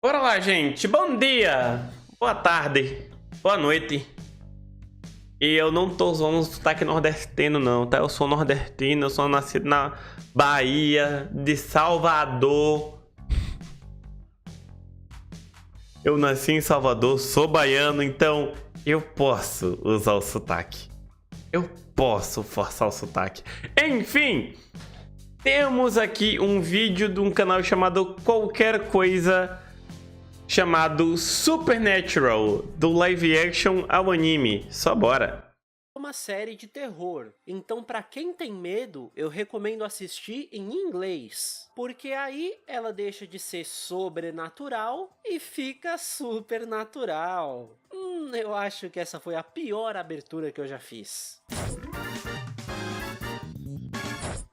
Bora lá, gente. Bom dia, boa tarde, boa noite. E eu não tô usando um sotaque nordestino, não, tá? Eu sou nordestino, eu sou nascido na Bahia, de Salvador. Eu nasci em Salvador, sou baiano, então eu posso usar o sotaque. Eu posso forçar o sotaque. Enfim, temos aqui um vídeo de um canal chamado Qualquer Coisa, chamado Supernatural, do live action ao anime. Só bora. Uma série de terror, então para quem tem medo, eu recomendo assistir em inglês, porque aí ela deixa de ser sobrenatural e fica supernatural. Eu acho que essa foi a pior abertura que eu já fiz.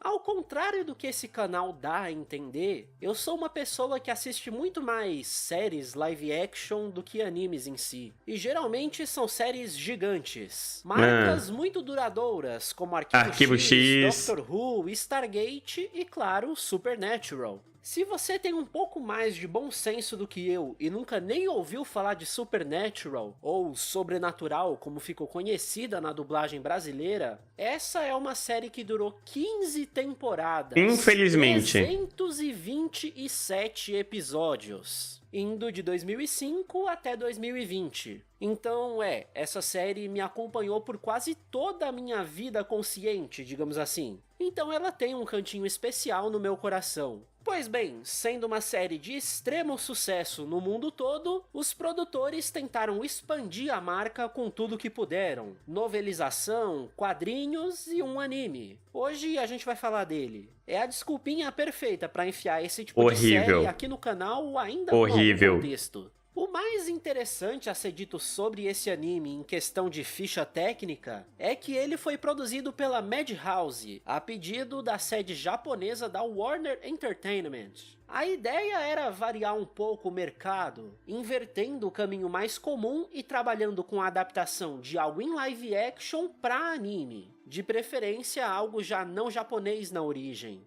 Ao contrário do que esse canal dá a entender, eu sou uma pessoa que assiste muito mais séries live action do que animes em si. E geralmente são séries gigantes. Marcas muito duradouras, como Arquivo Arquivo X, X. Doctor Who, Stargate e, claro, Supernatural. Se você tem um pouco mais de bom senso do que eu e nunca nem ouviu falar de Supernatural, ou Sobrenatural como ficou conhecida na dublagem brasileira, essa é uma série que durou 15 temporadas, Infelizmente. 327 episódios, indo de 2005 até 2020. Então essa série me acompanhou por quase toda a minha vida consciente, digamos assim. Então ela tem um cantinho especial no meu coração. Pois bem, sendo uma série de extremo sucesso no mundo todo, os produtores tentaram expandir a marca com tudo que puderam. Novelização, quadrinhos e um anime. Hoje a gente vai falar dele. É a desculpinha perfeita para enfiar esse tipo de série aqui no canal ainda com algum contexto. O mais interessante a ser dito sobre esse anime em questão de ficha técnica é que ele foi produzido pela Madhouse, a pedido da sede japonesa da Warner Entertainment. A ideia era variar um pouco o mercado, invertendo o caminho mais comum e trabalhando com a adaptação de algo em live action para anime, de preferência algo já não japonês na origem.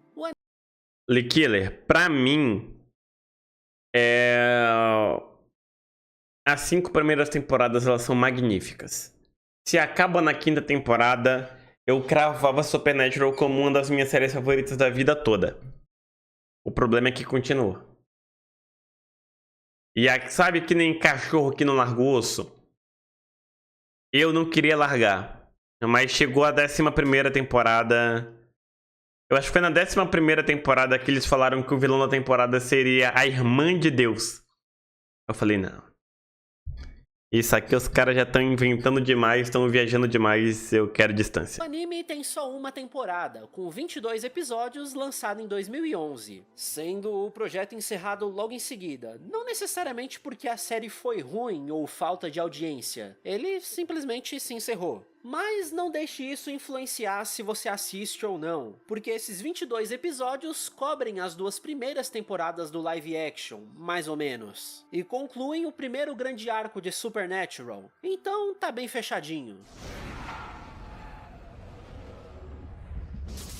Lee Killer, pra mim, as 5 primeiras temporadas elas são magníficas. Se acaba na 5ª temporada, eu cravava Supernatural como uma das minhas séries favoritas da vida toda. O problema é que continua. E sabe que nem cachorro que não larga o osso? Eu não queria largar. Mas chegou a 11ª temporada. Eu acho que foi na 11ª temporada que eles falaram que o vilão da temporada seria a irmã de Deus. Eu falei, não. Isso aqui os caras já estão inventando demais, estão viajando demais, eu quero distância. O anime tem só uma temporada, com 22 episódios, lançado em 2011, sendo o projeto encerrado logo em seguida. Não necessariamente porque a série foi ruim ou falta de audiência, ele simplesmente se encerrou. Mas não deixe isso influenciar se você assiste ou não, porque esses 22 episódios cobrem as 2 primeiras temporadas do live action, mais ou menos, e concluem o primeiro grande arco de Supernatural, então tá bem fechadinho.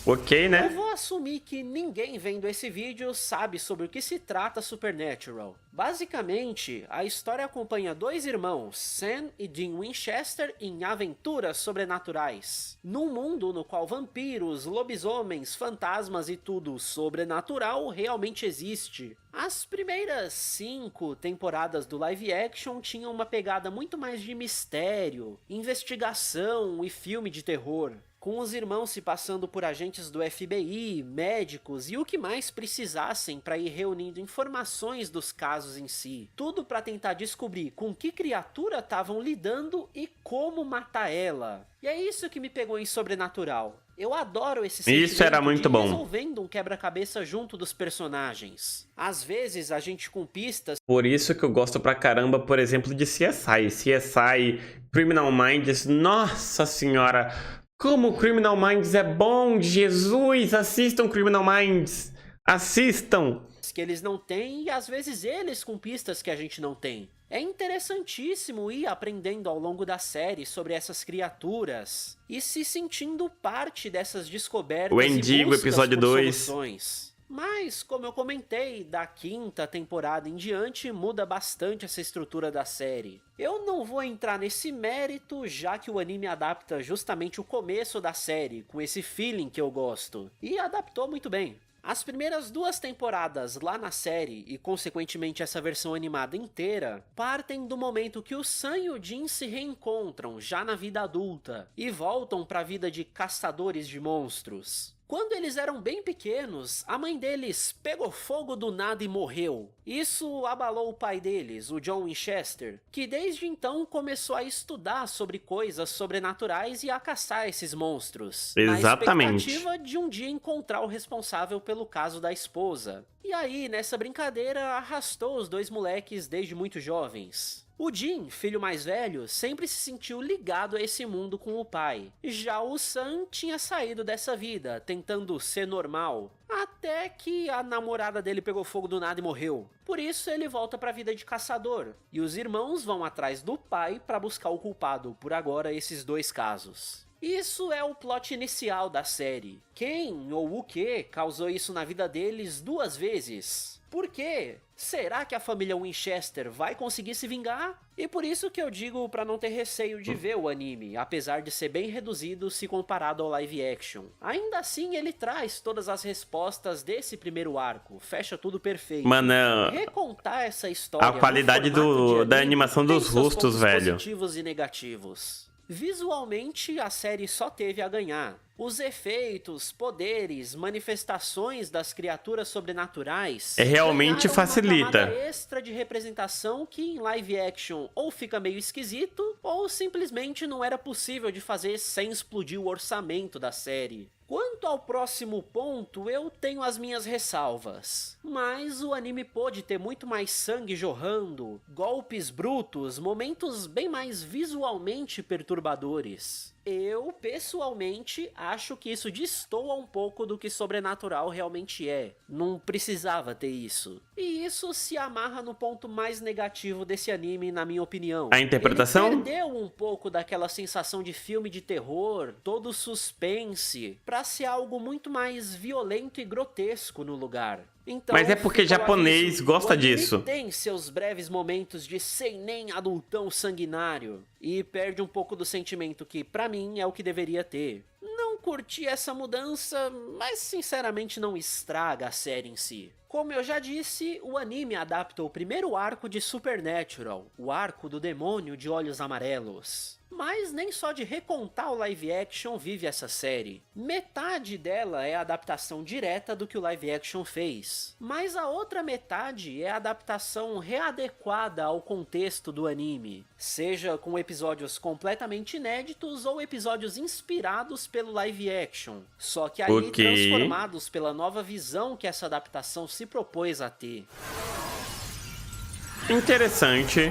Ok, né? Eu vou assumir que ninguém vendo esse vídeo sabe sobre o que se trata Supernatural. Basicamente, a história acompanha 2 irmãos, Sam e Dean Winchester, em aventuras sobrenaturais. Num mundo no qual vampiros, lobisomens, fantasmas e tudo sobrenatural realmente existe. As primeiras 5 temporadas do live action tinham uma pegada muito mais de mistério, investigação e filme de terror, com os irmãos se passando por agentes do FBI, médicos e o que mais precisassem para ir reunindo informações dos casos em si. Tudo para tentar descobrir com que criatura estavam lidando e como matar ela. E é isso que me pegou em Sobrenatural. Eu adoro esse sentimento Isso era muito de bom. resolvendo um quebra-cabeça junto dos personagens. Às vezes a gente com pistas. Por isso que eu gosto pra caramba, por exemplo, de CSI. CSI, Criminal Minds, nossa senhora! Como Criminal Minds é bom, Jesus! Assistam Criminal Minds! Assistam! Que eles não têm e às vezes eles com pistas que a gente não tem. É interessantíssimo ir aprendendo ao longo da série sobre essas criaturas e se sentindo parte dessas descobertas O Endigo, e buscas episódio por 2. soluções. Mas, como eu comentei, da quinta temporada em diante muda bastante essa estrutura da série. Eu não vou entrar nesse mérito, já que o anime adapta justamente o começo da série, com esse feeling que eu gosto, e adaptou muito bem. As primeiras 2 temporadas lá na série, e consequentemente essa versão animada inteira, partem do momento que o Sam e o Jin se reencontram já na vida adulta, e voltam para a vida de caçadores de monstros. Quando eles eram bem pequenos, a mãe deles pegou fogo do nada e morreu. Isso abalou o pai deles, o John Winchester, que desde então começou a estudar sobre coisas sobrenaturais e a caçar esses monstros. Exatamente. Na expectativa de um dia encontrar o responsável pelo caso da esposa. E aí, nessa brincadeira, arrastou os 2 moleques desde muito jovens. O Jin, filho mais velho, sempre se sentiu ligado a esse mundo com o pai. Já o Sam tinha saído dessa vida, tentando ser normal, até que a namorada dele pegou fogo do nada e morreu. Por isso ele volta para a vida de caçador, e os irmãos vão atrás do pai para buscar o culpado, por agora esses 2 casos. Isso é o plot inicial da série. Quem ou o que causou isso na vida deles 2 vezes? Por quê? Será que a família Winchester vai conseguir se vingar? E por isso que eu digo pra não ter receio de ver o anime, apesar de ser bem reduzido se comparado ao live action. Ainda assim ele traz todas as respostas desse primeiro arco, fecha tudo perfeito. Mano, recontar essa história a qualidade no formato de da anime animação tem dos seus rostos, pontos velho. positivos e negativos. Visualmente, a série só teve a ganhar. Os efeitos, poderes, manifestações das criaturas sobrenaturais Realmente ganharam facilita. uma camada extra de representação que em live action ou fica meio esquisito, ou simplesmente não era possível de fazer sem explodir o orçamento da série. Quanto ao próximo ponto, eu tenho as minhas ressalvas. Mas o anime pôde ter muito mais sangue jorrando, golpes brutos, momentos bem mais visualmente perturbadores. Eu, pessoalmente, acho que isso destoa um pouco do que Sobrenatural realmente é. Não precisava ter isso. E isso se amarra no ponto mais negativo desse anime, na minha opinião. A interpretação? Ele perdeu um pouco daquela sensação de filme de terror, todo suspense, pra ser algo muito mais violento e grotesco no lugar. Então, mas é porque japonês gosta disso. Tem seus breves momentos de seinen adultão sanguinário e perde um pouco do sentimento que, pra mim, é o que deveria ter. Não curti essa mudança, mas sinceramente não estraga a série em si. Como eu já disse, o anime adapta o primeiro arco de Supernatural, o arco do demônio de olhos amarelos. Mas nem só de recontar o live action vive essa série. Metade dela é a adaptação direta do que o live action fez, mas a outra metade é a adaptação readequada ao contexto do anime, seja com episódios completamente inéditos ou episódios inspirados pelo live action, só que aí transformados pela nova visão que essa adaptação se propôs a ter. Interessante.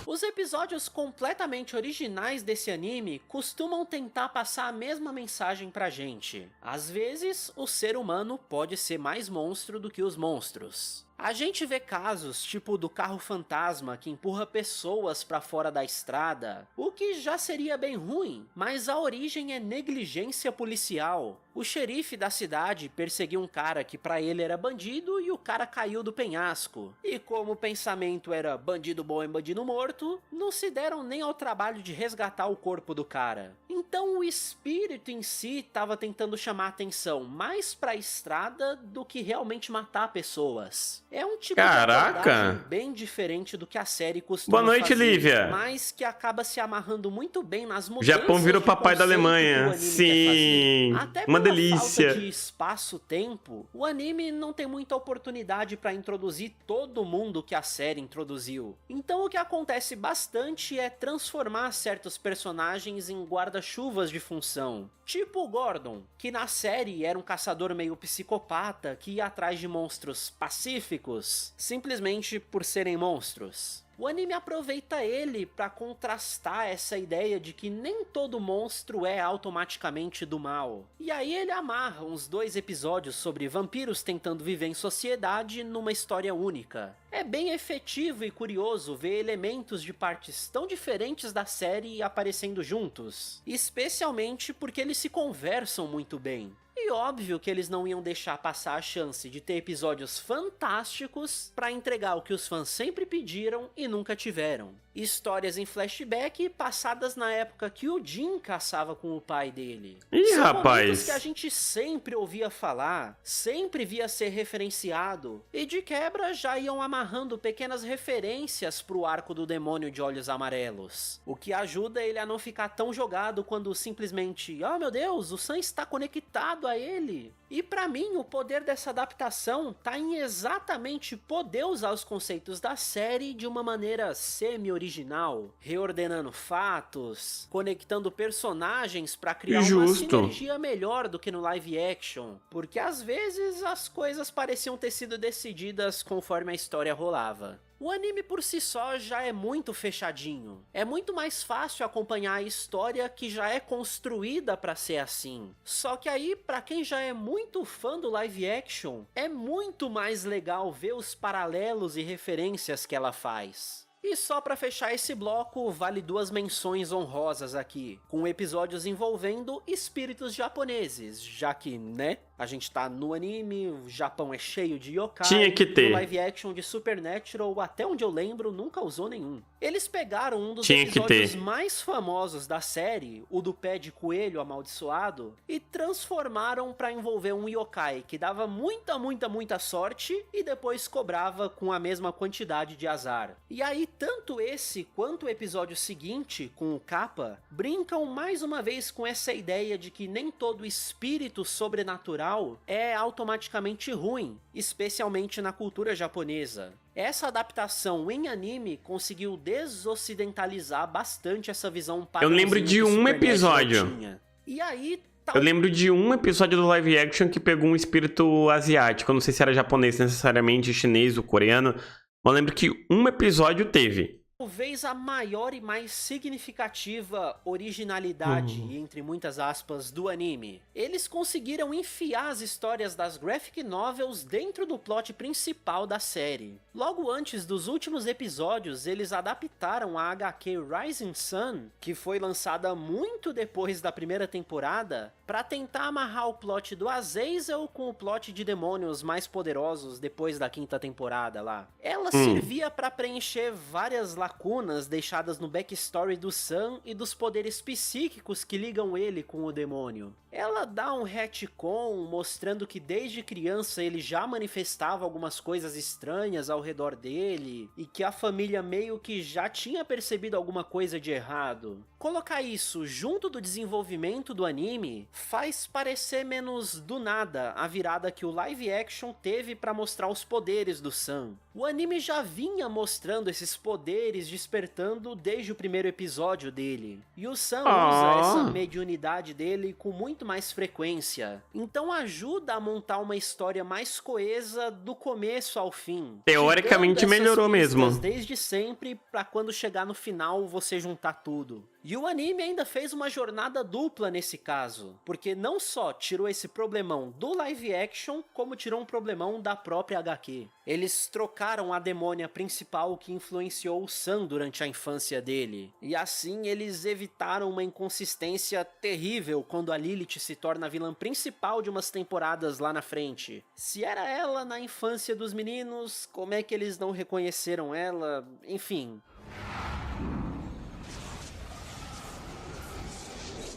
Os episódios completamente originais desse anime costumam tentar passar a mesma mensagem pra gente. Às vezes, o ser humano pode ser mais monstro do que os monstros. A gente vê casos tipo do carro fantasma que empurra pessoas pra fora da estrada, o que já seria bem ruim, mas a origem é negligência policial. O xerife da cidade perseguiu um cara que pra ele era bandido e o cara caiu do penhasco. E como o pensamento era bandido bom e bandido morto, não se deram nem ao trabalho de resgatar o corpo do cara. Então o espírito em si estava tentando chamar atenção mais pra estrada do que realmente matar pessoas. É um tipo de abordagem bem diferente do que a série costuma fazer. Boa noite, Lívia. Mas que acaba se amarrando muito bem nas mudanças. Japão virou papai da Alemanha. Sim. Até uma delícia. Falta de espaço-tempo, o anime não tem muita oportunidade para introduzir todo mundo que a série introduziu. Então o que acontece bastante é transformar certos personagens em guarda-chuvas de função. Tipo o Gordon, que na série era um caçador meio psicopata que ia atrás de monstros pacíficos, simplesmente por serem monstros. O anime aproveita ele para contrastar essa ideia de que nem todo monstro é automaticamente do mal. E aí ele amarra uns 2 episódios sobre vampiros tentando viver em sociedade numa história única. É bem efetivo e curioso ver elementos de partes tão diferentes da série aparecendo juntos, especialmente porque eles se conversam muito bem. foi óbvio que eles não iam deixar passar a chance de ter episódios fantásticos pra entregar o que os fãs sempre pediram e nunca tiveram. Histórias em flashback passadas na época que o Jim caçava com o pai dele. Ih, São momentos rapaz. que a gente sempre ouvia falar, sempre via ser referenciado, e de quebra já iam amarrando pequenas referências pro arco do demônio de olhos amarelos. O que ajuda ele a não ficar tão jogado quando simplesmente, oh meu Deus, o Sam está conectado a ele. E pra mim, o poder dessa adaptação tá em exatamente poder usar os conceitos da série de uma maneira semi-original, reordenando fatos, conectando personagens pra criar uma sinergia melhor do que no live action, porque às vezes as coisas pareciam ter sido decididas conforme a história rolava. O anime por si só já é muito fechadinho. É muito mais fácil acompanhar a história que já é construída pra ser assim. Só que aí, pra quem já é muito fã do live action, é muito mais legal ver os paralelos e referências que ela faz. E só pra fechar esse bloco, vale 2 menções honrosas aqui, com episódios envolvendo espíritos japoneses, já que, né, a gente tá no anime, o Japão é cheio de yokai. Tinha que ter. No live action de Supernatural, até onde eu lembro, nunca usou nenhum. Eles pegaram um dos episódios mais famosos da série, o do pé de coelho amaldiçoado, e transformaram pra envolver um yokai que dava muita sorte e depois cobrava com a mesma quantidade de azar. E aí, tanto esse quanto o episódio seguinte, com o Kappa, brincam mais uma vez com essa ideia de que nem todo espírito sobrenatural é automaticamente ruim, especialmente na cultura japonesa. Essa adaptação em anime conseguiu desocidentalizar bastante essa visão Eu lembro de um episódio. E aí, eu lembro de um episódio do live action que pegou um espírito asiático. Eu não sei se era japonês necessariamente, chinês ou coreano. Mas eu lembro que um episódio teve. Talvez a maior e mais significativa originalidade, entre muitas aspas, do anime. Eles conseguiram enfiar as histórias das graphic novels dentro do plot principal da série. Logo antes dos últimos episódios, eles adaptaram a HQ Rising Sun, que foi lançada muito depois da primeira temporada, para tentar amarrar o plot do Azazel com o plot de demônios mais poderosos depois da quinta temporada lá. Ela servia para preencher várias lacunas deixadas no backstory do Sam e dos poderes psíquicos que ligam ele com o demônio. Ela dá um retcon mostrando que desde criança ele já manifestava algumas coisas estranhas ao redor dele e que a família meio que já tinha percebido alguma coisa de errado. Colocar isso junto do desenvolvimento do anime faz parecer menos do nada a virada que o live action teve para mostrar os poderes do Sam. O anime já vinha mostrando esses poderes despertando desde o primeiro episódio dele. E o Sam usa essa mediunidade dele com muito mais frequência. Então ajuda a montar uma história mais coesa do começo ao fim. Teoricamente melhorou mesmo. Desde sempre, pra quando chegar no final você juntar tudo. E o anime ainda fez uma jornada dupla nesse caso, porque não só tirou esse problemão do live action, como tirou um problemão da própria HQ. Eles trocaram a demônia principal que influenciou o Sam durante a infância dele, e assim eles evitaram uma inconsistência terrível quando a Lilith se torna a vilã principal de umas temporadas lá na frente. Se era ela na infância dos meninos, como é que eles não reconheceram ela? Enfim.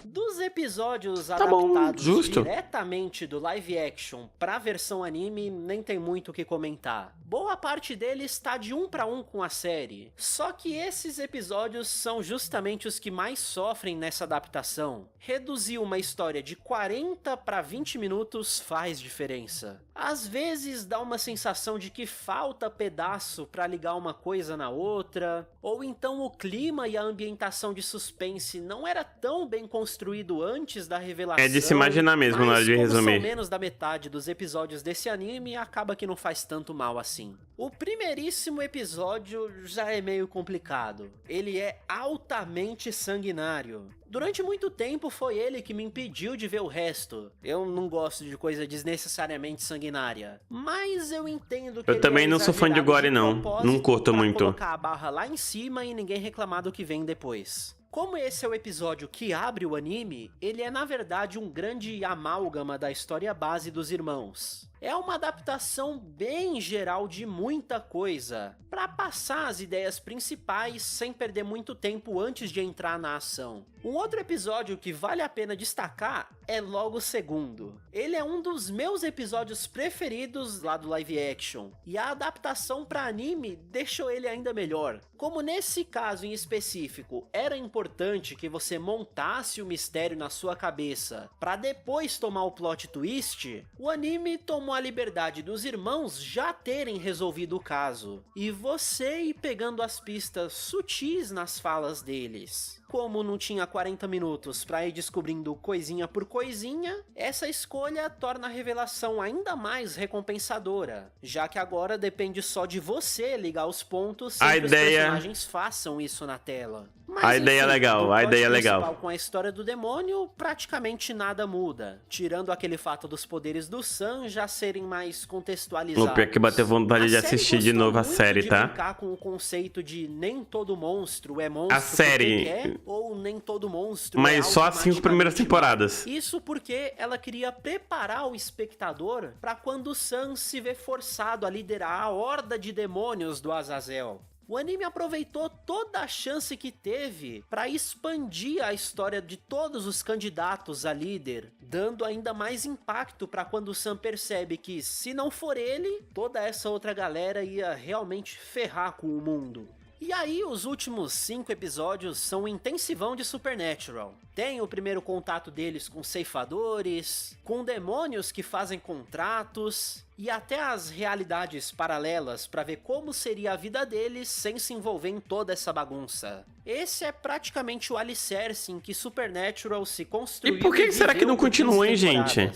Dos episódios adaptados diretamente do live action pra versão anime, nem tem muito o que comentar. Boa parte deles está de 1 para 1 com a série. Só que esses episódios são justamente os que mais sofrem nessa adaptação. Reduzir uma história de 40 para 20 minutos faz diferença. Às vezes dá uma sensação de que falta pedaço pra ligar uma coisa na outra, ou então o clima e a ambientação de suspense não era tão bem construído antes da revelação. É de se imaginar mesmo na hora de resumir. São menos da metade dos episódios desse anime, acaba que não faz tanto mal assim. O primeiríssimo episódio já é meio complicado. Ele é altamente sanguinário. Durante muito tempo foi ele que me impediu de ver o resto. Eu não gosto de coisa desnecessariamente sanguinária. Mas eu entendo que eu também não sou fã de gore não. Não curto muito. Colocar a barra lá em cima e ninguém reclamar do que vem depois. Como esse é o episódio que abre o anime, ele é na verdade um grande amálgama da história base dos irmãos. É uma adaptação bem geral de muita coisa, para passar as ideias principais sem perder muito tempo antes de entrar na ação. Um outro episódio que vale a pena destacar é logo o segundo. Ele é um dos meus episódios preferidos lá do live action, e a adaptação para anime deixou ele ainda melhor. Como nesse caso em específico, era importante que você montasse o mistério na sua cabeça para depois tomar o plot twist, o anime tomou a liberdade dos irmãos já terem resolvido o caso, e você ir pegando as pistas sutis nas falas deles. Como não tinha 40 minutos para ir descobrindo coisinha por coisinha, essa escolha torna a revelação ainda mais recompensadora, já que agora depende só de você ligar os pontos sem que os personagens façam isso na tela. Mas, a ideia é legal, a ideia é legal. Com a história do demônio, praticamente nada muda, tirando aquele fato dos poderes do Sam já serem mais contextualizados. O pior que bateu vontade de assistir de novo a série, tá? Brincar com o conceito de nem todo monstro é monstro a série quer, ou nem todo monstro mas só as 5 primeiras temporadas. Isso porque ela queria preparar o espectador para quando o Sam se vê forçado a liderar a horda de demônios do Azazel. O anime aproveitou toda a chance que teve para expandir a história de todos os candidatos a líder, dando ainda mais impacto para quando o Sam percebe que, se não for ele, toda essa outra galera ia realmente ferrar com o mundo. E aí os últimos 5 episódios são um intensivão de Supernatural. Tem o primeiro contato deles com ceifadores, com demônios que fazem contratos, e até as realidades paralelas para ver como seria a vida deles sem se envolver em toda essa bagunça. Esse é praticamente o alicerce em que Supernatural se construiu. E por que será que não continua, hein, gente?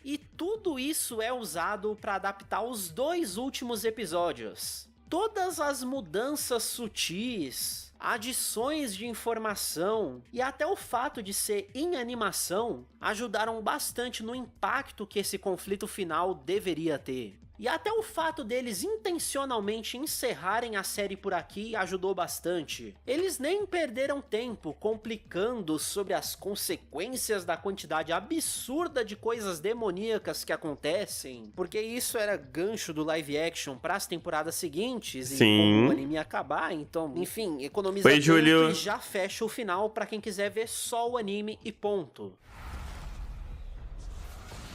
E tudo isso é usado para adaptar os 2 últimos episódios. Todas as mudanças sutis, adições de informação e até o fato de ser em animação ajudaram bastante no impacto que esse conflito final deveria ter. E até o fato deles intencionalmente encerrarem a série por aqui ajudou bastante. Eles nem perderam tempo complicando sobre as consequências da quantidade absurda de coisas demoníacas que acontecem, porque isso era gancho do live action para as temporadas seguintes. Sim. E como o anime ia acabar, então, enfim, economiza tempo e já fecha o final para quem quiser ver só o anime e ponto.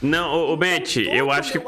Não, o Beth, eu acho que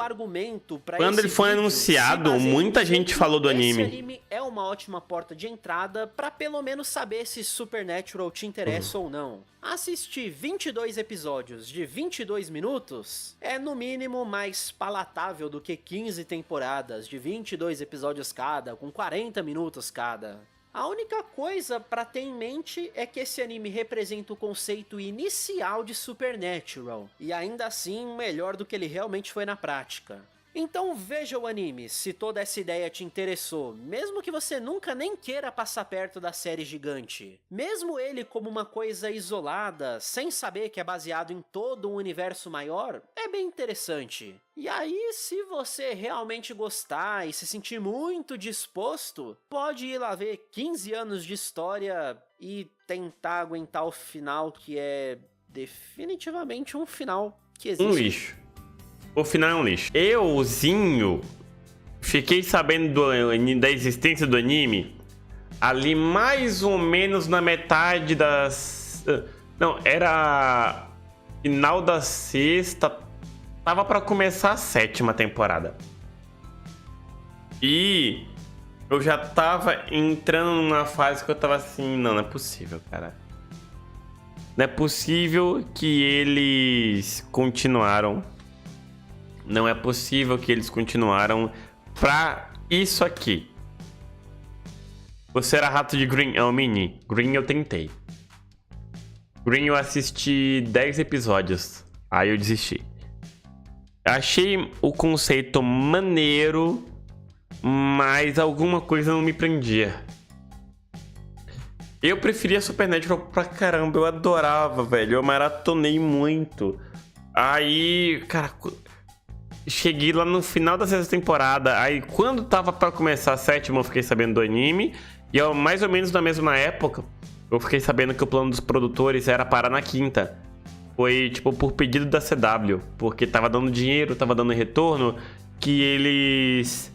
quando ele foi anunciado, muita gente falou do anime. Esse anime é uma ótima porta de entrada pra pelo menos saber se Supernatural te interessa ou não. Assistir 22 episódios de 22 minutos é no mínimo mais palatável do que 15 temporadas de 22 episódios cada, com 40 minutos cada. A única coisa pra ter em mente é que esse anime representa o conceito inicial de Supernatural, e ainda assim melhor do que ele realmente foi na prática. Então veja o anime, se toda essa ideia te interessou, mesmo que você nunca nem queira passar perto da série gigante. Mesmo ele como uma coisa isolada, sem saber que é baseado em todo um universo maior, é bem interessante. E aí, se você realmente gostar e se sentir muito disposto, pode ir lá ver 15 anos de história e tentar aguentar o final, que é definitivamente um final que existe. Um lixo. O final é um lixo. Euzinho, fiquei sabendo da existência do anime ali mais ou menos na metade das... Não, era final da 6ª, tava pra começar a 7ª temporada. E eu já tava entrando numa fase que eu tava assim, não é possível, cara. Não é possível que eles continuaram. Não é possível que eles continuaram pra isso aqui. Você era rato de Green, é o Mini. Green eu tentei. Green eu assisti 10 episódios. Aí eu desisti. Achei o conceito maneiro, mas alguma coisa não me prendia. Eu preferia Supernatural pra caramba. Eu adorava, velho. Eu maratonei muito. Aí, cara... Cheguei lá no final da 6ª temporada. Aí quando tava pra começar a 7ª, eu fiquei sabendo do anime. E eu, mais ou menos na mesma época, Eu fiquei sabendo que o plano dos produtores era parar na quinta. Foi, tipo, por pedido da CW. Porque tava dando dinheiro, tava dando retorno, que eles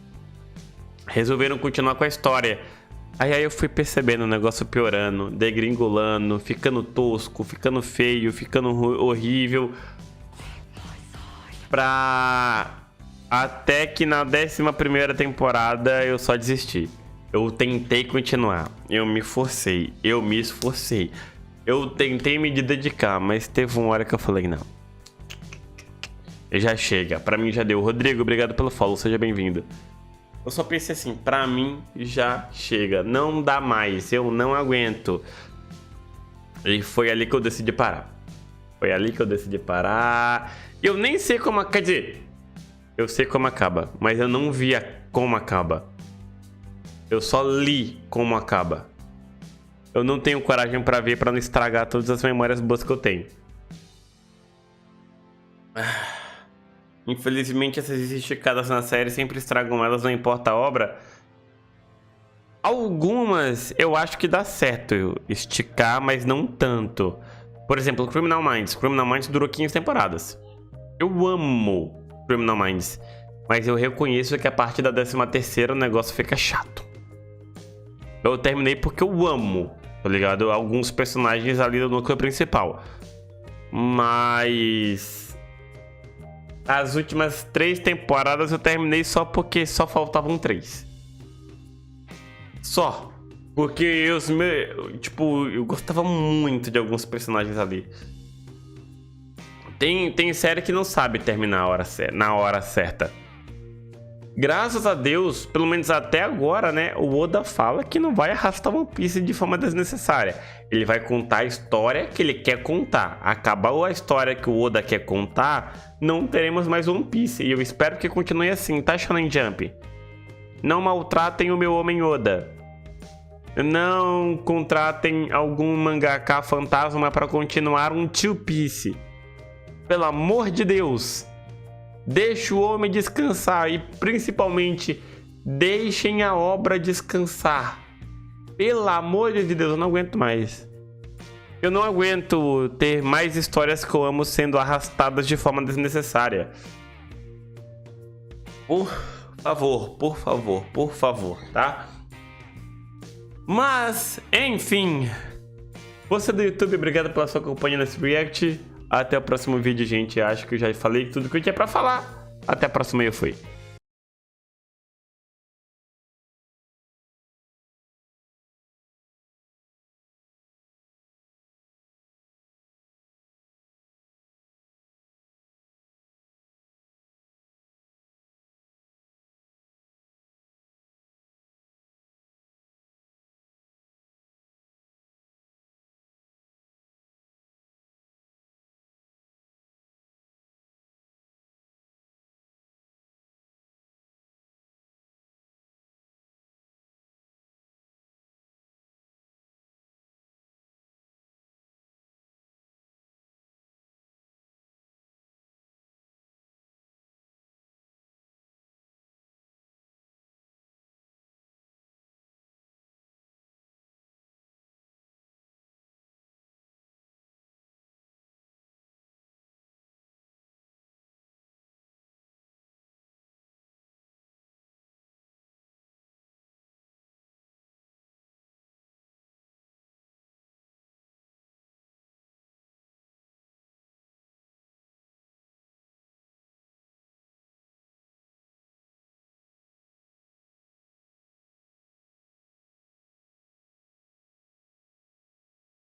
resolveram continuar com a história. Aí eu fui percebendo o negócio piorando, degringolando, ficando tosco, ficando feio, ficando horrível. Até que na 11ª temporada eu só desisti. Eu tentei continuar, eu me forcei, eu me esforcei. Eu tentei me dedicar, mas teve uma hora que eu falei, não. Já chega, pra mim já deu. Rodrigo, obrigado pelo follow, seja bem-vindo. Eu só pensei assim, pra mim já chega, não dá mais, eu não aguento. E foi ali que eu decidi parar. Foi ali que eu decidi parar. Eu nem sei como... Quer dizer, eu sei como acaba, mas eu não via como acaba. Eu só li como acaba. Eu não tenho coragem pra ver, pra não estragar todas as memórias boas que eu tenho. Infelizmente, essas esticadas na série sempre estragam elas, não importa a obra. Algumas eu acho que dá certo eu esticar, mas não tanto. Por exemplo, Criminal Minds. Criminal Minds durou 15 temporadas. Eu amo Criminal Minds, mas eu reconheço que a partir da 13ª o negócio fica chato. Eu terminei porque eu amo, tá ligado? Alguns personagens ali do núcleo principal. Mas as últimas 3 temporadas eu terminei só porque só faltavam 3. Só. Porque eu gostava muito de alguns personagens ali. Tem série que não sabe terminar na hora certa. Graças a Deus, pelo menos até agora, né? O Oda fala que não vai arrastar One Piece de forma desnecessária. Ele vai contar a história que ele quer contar. Acabou a história que o Oda quer contar, não teremos mais One Piece. E eu espero que continue assim, tá, Shonen Jump? Não maltratem o meu homem Oda. Não contratem algum mangaka fantasma para continuar um Two Piece. Pelo amor de Deus. Deixe o homem descansar e, principalmente, deixem a obra descansar. Pelo amor de Deus, eu não aguento mais. Eu não aguento ter mais histórias que eu amo sendo arrastadas de forma desnecessária. Por favor, tá? Mas, enfim. Você do YouTube, obrigado pela sua companhia nesse react. Até o próximo vídeo, gente. Acho que eu já falei tudo que eu tinha pra falar. Até a próxima e eu fui.